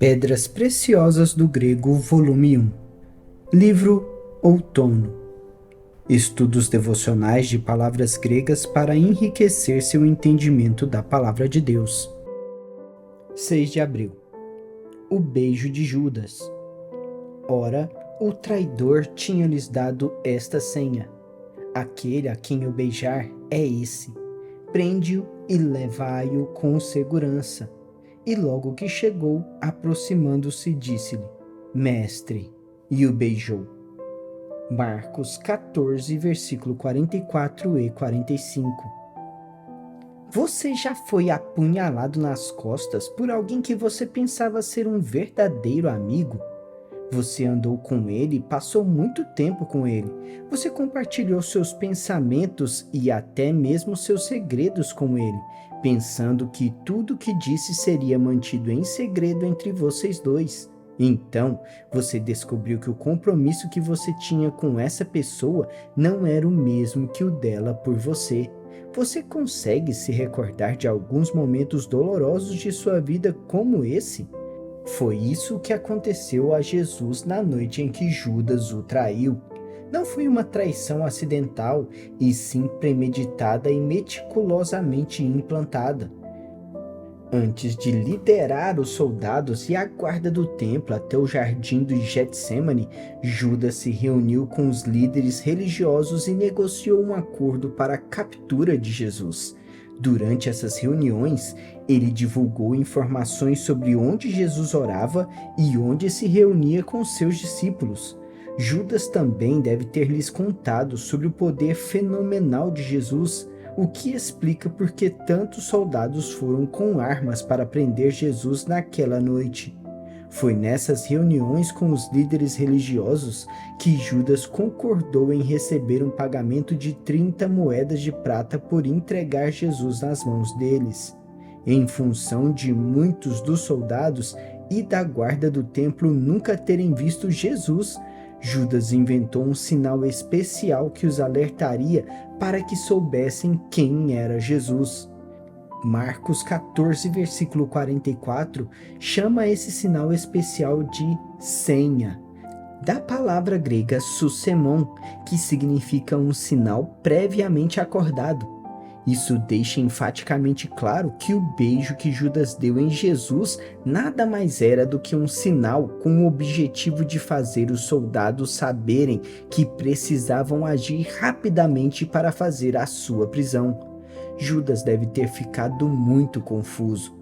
Pedras Preciosas do Grego, volume 1. Livro Outono. Estudos devocionais de palavras gregas para enriquecer seu entendimento da palavra de Deus. 6 de abril. O beijo de Judas. Ora, o traidor tinha-lhes dado esta senha: aquele a quem eu beijar é esse. Prende-o e levai-o com segurança. E logo que chegou, aproximando-se, disse-lhe: Mestre, e o beijou. Marcos 14, versículo 44 e 45. Você já foi apunhalado nas costas por alguém que você pensava ser um verdadeiro amigo? Você andou com ele e passou muito tempo com ele. Você compartilhou seus pensamentos e até mesmo seus segredos com ele, pensando que tudo que disse seria mantido em segredo entre vocês dois. Então, você descobriu que o compromisso que você tinha com essa pessoa não era o mesmo que o dela por você. Você consegue se recordar de alguns momentos dolorosos de sua vida como esse? Foi isso que aconteceu a Jesus na noite em que Judas o traiu. Não foi uma traição acidental, e sim premeditada e meticulosamente implantada. Antes de liderar os soldados e a guarda do templo até o jardim do Getsêmani, Judas se reuniu com os líderes religiosos e negociou um acordo para a captura de Jesus. Durante essas reuniões, ele divulgou informações sobre onde Jesus orava e onde se reunia com seus discípulos. Judas também deve ter lhes contado sobre o poder fenomenal de Jesus, o que explica por que tantos soldados foram com armas para prender Jesus naquela noite. Foi nessas reuniões com os líderes religiosos que Judas concordou em receber um pagamento de 30 moedas de prata por entregar Jesus nas mãos deles. Em função de muitos dos soldados e da guarda do templo nunca terem visto Jesus, Judas inventou um sinal especial que os alertaria para que soubessem quem era Jesus. Marcos 14, versículo 44, chama esse sinal especial de senha, da palavra grega susemon, que significa um sinal previamente acordado. Isso deixa enfaticamente claro que o beijo que Judas deu em Jesus nada mais era do que um sinal com o objetivo de fazer os soldados saberem que precisavam agir rapidamente para fazer a sua prisão. Judas deve ter ficado muito confuso.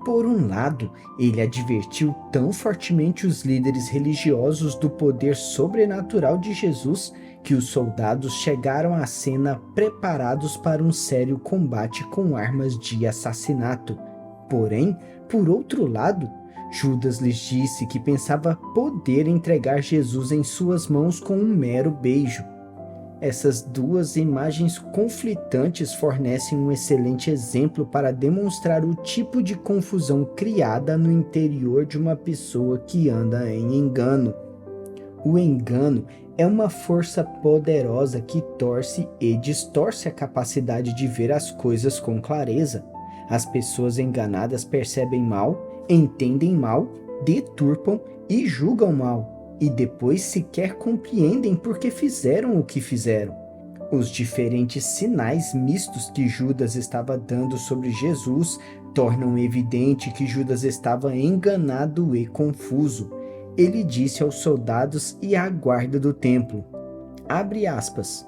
Por um lado, ele advertiu tão fortemente os líderes religiosos do poder sobrenatural de Jesus que os soldados chegaram à cena preparados para um sério combate com armas de assassinato. Porém, por outro lado, Judas lhes disse que pensava poder entregar Jesus em suas mãos com um mero beijo. Essas duas imagens conflitantes fornecem um excelente exemplo para demonstrar o tipo de confusão criada no interior de uma pessoa que anda em engano. O engano é uma força poderosa que torce e distorce a capacidade de ver as coisas com clareza. As pessoas enganadas percebem mal, entendem mal, deturpam e julgam mal, e depois sequer compreendem por que fizeram o que fizeram. Os diferentes sinais mistos que Judas estava dando sobre Jesus tornam evidente que Judas estava enganado e confuso. Ele disse aos soldados e à guarda do templo, abre aspas,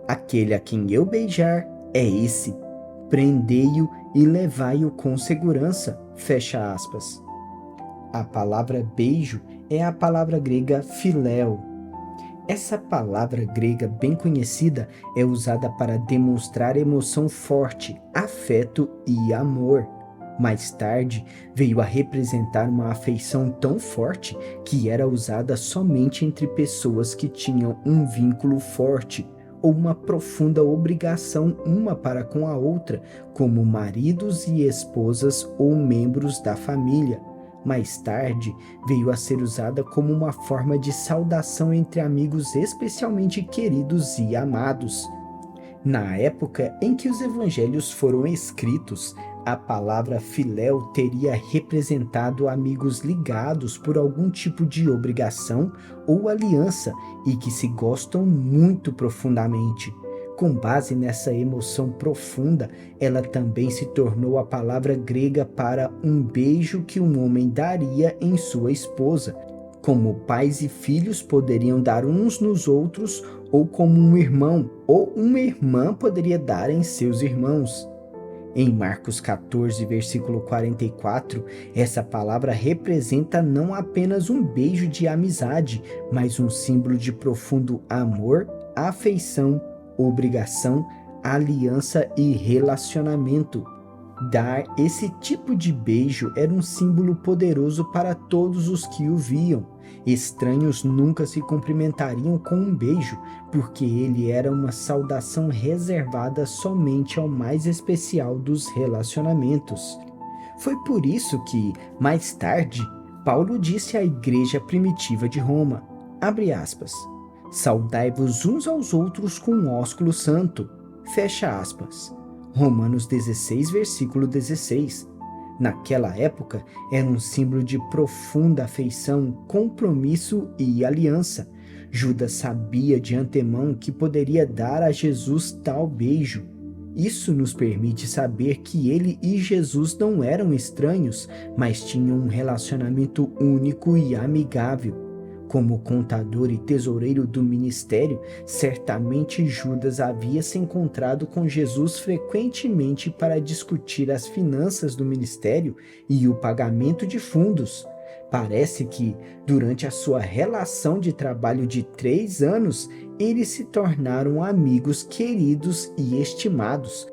aquele a quem eu beijar é esse, prendei-o e levai-o com segurança, fecha aspas. A palavra beijo é a palavra grega philéu. Essa palavra grega bem conhecida é usada para demonstrar emoção forte, afeto e amor. Mais tarde, veio a representar uma afeição tão forte que era usada somente entre pessoas que tinham um vínculo forte ou uma profunda obrigação uma para com a outra, como maridos e esposas ou membros da família. Mais tarde, veio a ser usada como uma forma de saudação entre amigos especialmente queridos e amados. Na época em que os evangelhos foram escritos, A palavra filéu teria representado amigos ligados por algum tipo de obrigação ou aliança e que se gostam muito profundamente. Com base nessa emoção profunda, ela também se tornou a palavra grega para um beijo que um homem daria em sua esposa, como pais e filhos poderiam dar uns nos outros, ou como um irmão ou uma irmã poderia dar em seus irmãos. Em Marcos 14, versículo 44, essa palavra representa não apenas um beijo de amizade, mas um símbolo de profundo amor, afeição, obrigação, aliança e relacionamento. Dar esse tipo de beijo era um símbolo poderoso para todos os que o viam. Estranhos nunca se cumprimentariam com um beijo, porque ele era uma saudação reservada somente ao mais especial dos relacionamentos. Foi por isso que, mais tarde, Paulo disse à igreja primitiva de Roma, abre aspas, saudai-vos uns aos outros com um ósculo santo, fecha aspas. Romanos 16, versículo 16. Naquela época, era um símbolo de profunda afeição, compromisso e aliança. Judas sabia de antemão que poderia dar a Jesus tal beijo. Isso nos permite saber que ele e Jesus não eram estranhos, mas tinham um relacionamento único e amigável. Como contador e tesoureiro do ministério, certamente Judas havia se encontrado com Jesus frequentemente para discutir as finanças do ministério e o pagamento de fundos. Parece que, durante a sua relação de trabalho de 3 anos, eles se tornaram amigos queridos e estimados,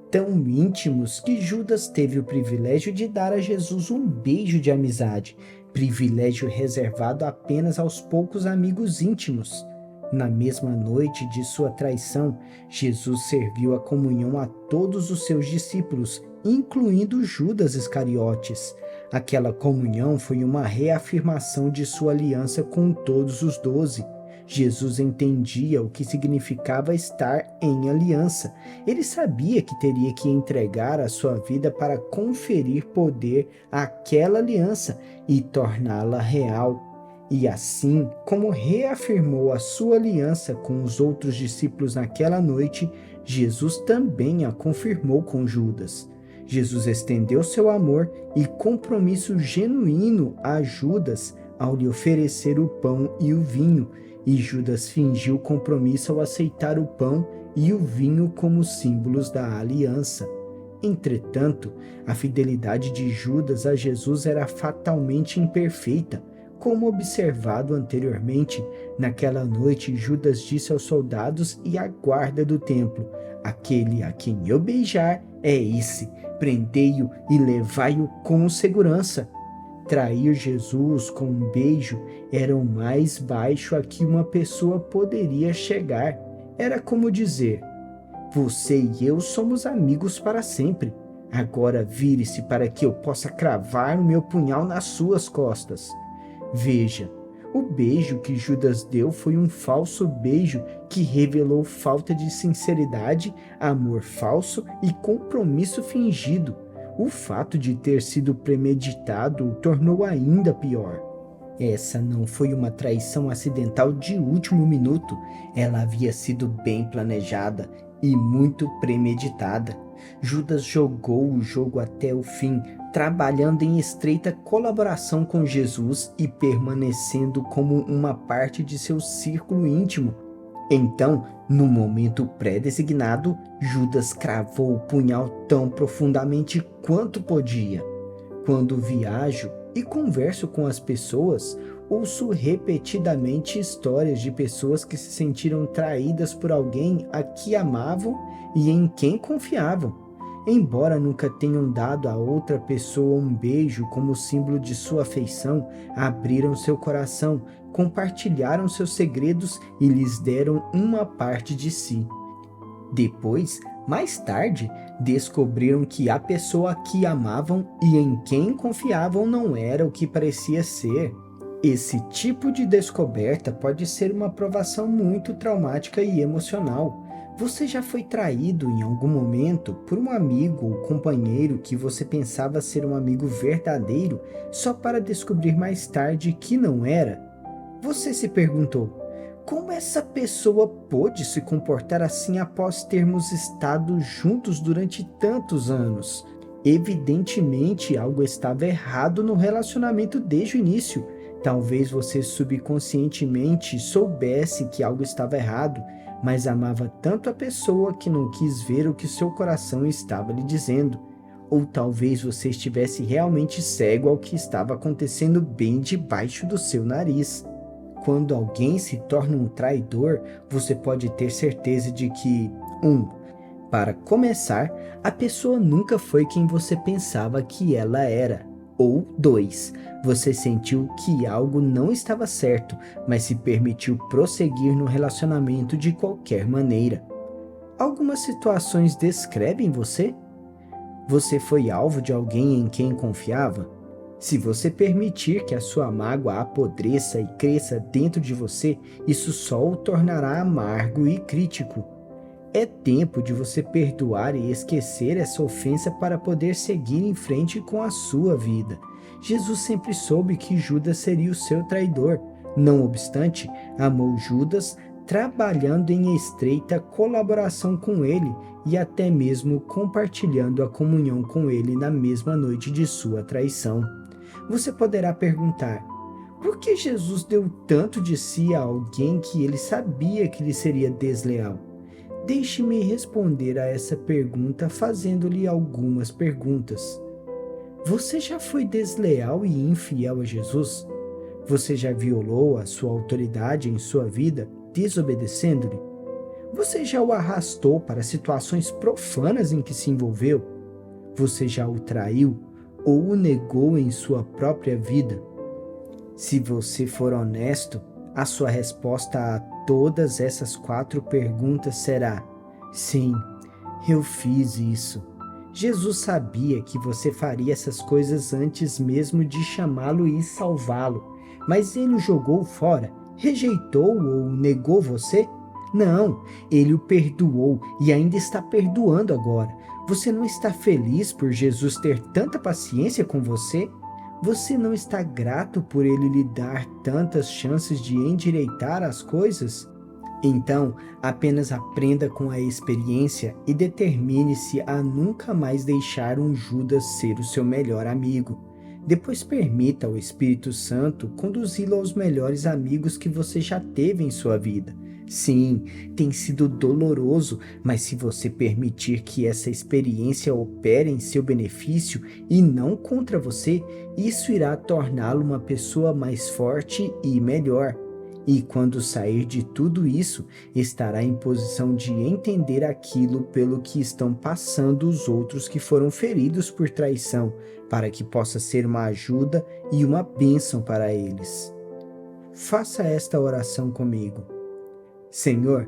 tão íntimos que Judas teve o privilégio de dar a Jesus um beijo de amizade, privilégio reservado apenas aos poucos amigos íntimos. Na mesma noite de sua traição, Jesus serviu a comunhão a todos os seus discípulos, incluindo Judas Iscariotes. Aquela comunhão foi uma reafirmação de sua aliança com todos os 12. Jesus entendia o que significava estar em aliança. Ele sabia que teria que entregar a sua vida para conferir poder àquela aliança e torná-la real. E assim, como reafirmou a sua aliança com os outros discípulos naquela noite, Jesus também a confirmou com Judas. Jesus estendeu seu amor e compromisso genuíno a Judas ao lhe oferecer o pão e o vinho, e Judas fingiu compromisso ao aceitar o pão e o vinho como símbolos da aliança. Entretanto, a fidelidade de Judas a Jesus era fatalmente imperfeita. Como observado anteriormente, naquela noite Judas disse aos soldados e à guarda do templo, aquele a quem eu beijar é esse, prendei-o e levai-o com segurança. Trair Jesus com um beijo era o mais baixo a que uma pessoa poderia chegar. Era como dizer, você e eu somos amigos para sempre. Agora vire-se para que eu possa cravar o meu punhal nas suas costas. Veja, o beijo que Judas deu foi um falso beijo que revelou falta de sinceridade, amor falso e compromisso fingido. O fato de ter sido premeditado o tornou ainda pior. Essa não foi uma traição acidental de último minuto, ela havia sido bem planejada e muito premeditada. Judas jogou o jogo até o fim, trabalhando em estreita colaboração com Jesus e permanecendo como uma parte de seu círculo íntimo. Então, no momento pré-designado, Judas cravou o punhal tão profundamente quanto podia. Quando viajo e converso com as pessoas, ouço repetidamente histórias de pessoas que se sentiram traídas por alguém a que amavam e em quem confiavam. Embora nunca tenham dado a outra pessoa um beijo como símbolo de sua afeição, abriram seu coração, compartilharam seus segredos e lhes deram uma parte de si. Depois, mais tarde, descobriram que a pessoa a que amavam e em quem confiavam não era o que parecia ser. Esse tipo de descoberta pode ser uma provação muito traumática e emocional. Você já foi traído em algum momento por um amigo ou companheiro que você pensava ser um amigo verdadeiro só para descobrir mais tarde que não era? Você se perguntou: como essa pessoa pôde se comportar assim após termos estado juntos durante tantos anos? Evidentemente, algo estava errado no relacionamento desde o início. Talvez você subconscientemente soubesse que algo estava errado, mas amava tanto a pessoa que não quis ver o que seu coração estava lhe dizendo. Ou talvez você estivesse realmente cego ao que estava acontecendo bem debaixo do seu nariz. Quando alguém se torna um traidor, você pode ter certeza de que 1. Para começar, a pessoa nunca foi quem você pensava que ela era. Ou 2. Você sentiu que algo não estava certo, mas se permitiu prosseguir no relacionamento de qualquer maneira. Algumas situações descrevem você? Você foi alvo de alguém em quem confiava? Se você permitir que a sua mágoa apodreça e cresça dentro de você, isso só o tornará amargo e crítico. É tempo de você perdoar e esquecer essa ofensa para poder seguir em frente com a sua vida. Jesus sempre soube que Judas seria o seu traidor. Não obstante, amou Judas, trabalhando em estreita colaboração com ele e até mesmo compartilhando a comunhão com ele na mesma noite de sua traição. Você poderá perguntar: por que Jesus deu tanto de si a alguém que ele sabia que lhe seria desleal? Deixe-me responder a essa pergunta fazendo-lhe algumas perguntas. Você já foi desleal e infiel a Jesus? Você já violou a sua autoridade em sua vida, desobedecendo-lhe? Você já o arrastou para situações profanas em que se envolveu? Você já o traiu ou o negou em sua própria vida? Se você for honesto, a sua resposta a todas essas 4 perguntas será: sim, eu fiz isso. Jesus sabia que você faria essas coisas antes mesmo de chamá-lo e salvá-lo, mas ele o jogou fora, rejeitou ou negou você? Não, ele o perdoou e ainda está perdoando agora. Você não está feliz por Jesus ter tanta paciência com você? Você não está grato por ele lhe dar tantas chances de endireitar as coisas? Então, apenas aprenda com a experiência e determine-se a nunca mais deixar um Judas ser o seu melhor amigo. Depois permita ao Espírito Santo conduzi-lo aos melhores amigos que você já teve em sua vida. Sim, tem sido doloroso, mas se você permitir que essa experiência opere em seu benefício e não contra você, isso irá torná-lo uma pessoa mais forte e melhor. E quando sair de tudo isso, estará em posição de entender aquilo pelo que estão passando os outros que foram feridos por traição, para que possa ser uma ajuda e uma bênção para eles. Faça esta oração comigo. Senhor,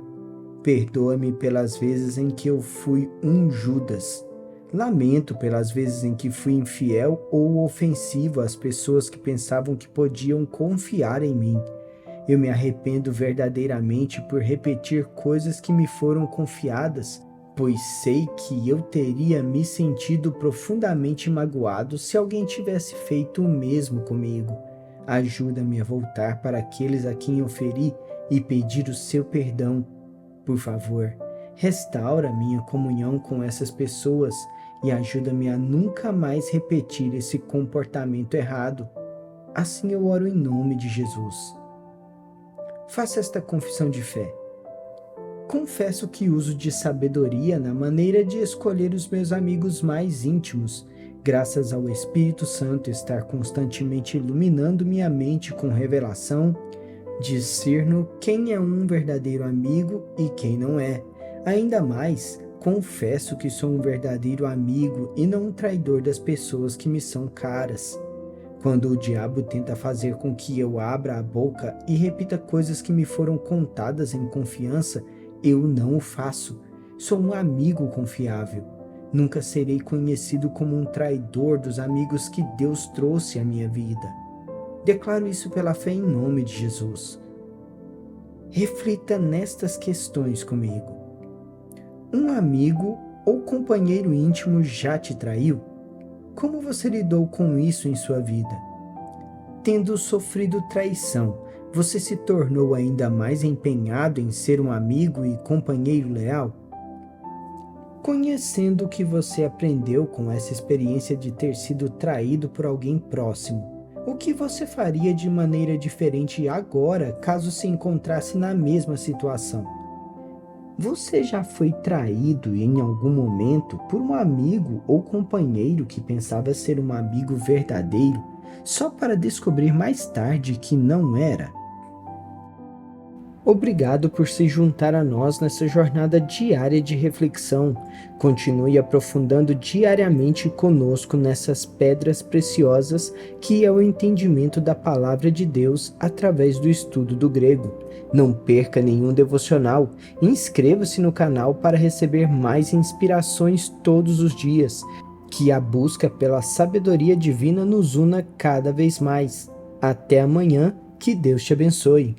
perdoa-me pelas vezes em que eu fui um Judas. Lamento pelas vezes em que fui infiel ou ofensivo às pessoas que pensavam que podiam confiar em mim. Eu me arrependo verdadeiramente por repetir coisas que me foram confiadas, pois sei que eu teria me sentido profundamente magoado se alguém tivesse feito o mesmo comigo. Ajuda-me a voltar para aqueles a quem eu feri e pedir o seu perdão. Por favor, restaura minha comunhão com essas pessoas e ajuda-me a nunca mais repetir esse comportamento errado. Assim eu oro em nome de Jesus. Faça esta confissão de fé. Confesso que uso de sabedoria na maneira de escolher os meus amigos mais íntimos, graças ao Espírito Santo estar constantemente iluminando minha mente com revelação. Discerno quem é um verdadeiro amigo e quem não é. Ainda mais, confesso que sou um verdadeiro amigo e não um traidor das pessoas que me são caras. Quando o diabo tenta fazer com que eu abra a boca e repita coisas que me foram contadas em confiança, eu não o faço. Sou um amigo confiável. Nunca serei conhecido como um traidor dos amigos que Deus trouxe à minha vida. Declaro isso pela fé em nome de Jesus. Reflita nestas questões comigo. Um amigo ou companheiro íntimo já te traiu? Como você lidou com isso em sua vida? Tendo sofrido traição, você se tornou ainda mais empenhado em ser um amigo e companheiro leal? Conhecendo o que você aprendeu com essa experiência de ter sido traído por alguém próximo, o que você faria de maneira diferente agora caso se encontrasse na mesma situação? Você já foi traído em algum momento por um amigo ou companheiro que pensava ser um amigo verdadeiro, só para descobrir mais tarde que não era? Obrigado por se juntar a nós nessa jornada diária de reflexão. Continue aprofundando diariamente conosco nessas pedras preciosas que é o entendimento da palavra de Deus através do estudo do grego. Não perca nenhum devocional. Inscreva-se no canal para receber mais inspirações todos os dias. Que a busca pela sabedoria divina nos una cada vez mais. Até amanhã, que Deus te abençoe.